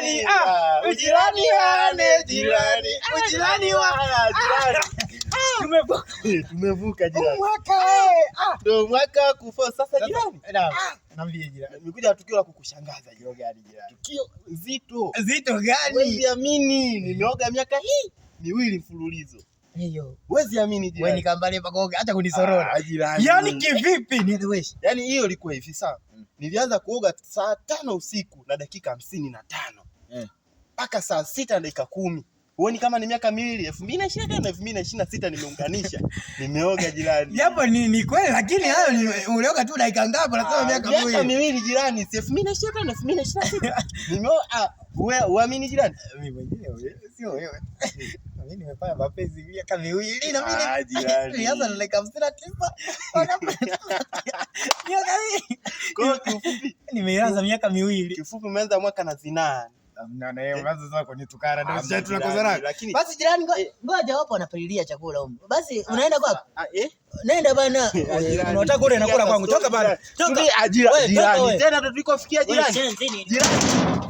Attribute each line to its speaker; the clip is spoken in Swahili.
Speaker 1: jirani. Ujirani wane jirani. Ujirani wa jirani. Tumevuka jirani.
Speaker 2: Mwaka
Speaker 1: ndio mwaka kufa sasa jirani.
Speaker 2: Naambie jirani.
Speaker 1: Nimekuja tukio la kukushangaza jirani. Tukio zito.
Speaker 2: Zito gani?
Speaker 1: Huwezi amini, nimeoga miaka hii 2 mfululizo.
Speaker 2: Hiyo.
Speaker 1: Huwezi amini jirani.
Speaker 2: Wewe nikambalie pakoga hata kunisorora.
Speaker 1: Jirani.
Speaker 2: Yaani kivipi? Nieleweshe.
Speaker 1: Yaani hiyo ilikuwa hivi sawa. Nilianza kuoga saa 5 usiku na dakika 55. Mpaka saa 6 na dakika 10. Huoni kama ni miaka 2, 2025 na 2026 nimeunganisha. Nimeoga jirani.
Speaker 2: Japo ni kweli lakini hayo ni ulioga tu dakika ngapi nasema miaka 2.
Speaker 1: Miaka 2 jirani, 2025 na 2026. Nimeoga wewe uamini jirani?
Speaker 2: Mimi mwenyewe sio wewe. Mimi nimefanya mapenzi miaka 2 na mimi
Speaker 1: jirani.
Speaker 2: Nilianza na dakika 59. Miaka hii.
Speaker 1: Kwa kifupi
Speaker 2: nimeanza miaka 2.
Speaker 1: Kifupi umeanza mwaka na zinaa.
Speaker 2: Na yeye unaanza sasa kwenye tukara ndio sisi
Speaker 1: tunakozana.
Speaker 2: Basi jirani ngoja wapo wanapalilia chakula huko. Basi unaenda kwapi?
Speaker 1: Nenda
Speaker 2: bana. Unataka ule nakula kwangu. Toka bana.
Speaker 1: Toka. Jirani. Tena tulikofikia jirani. Jirani.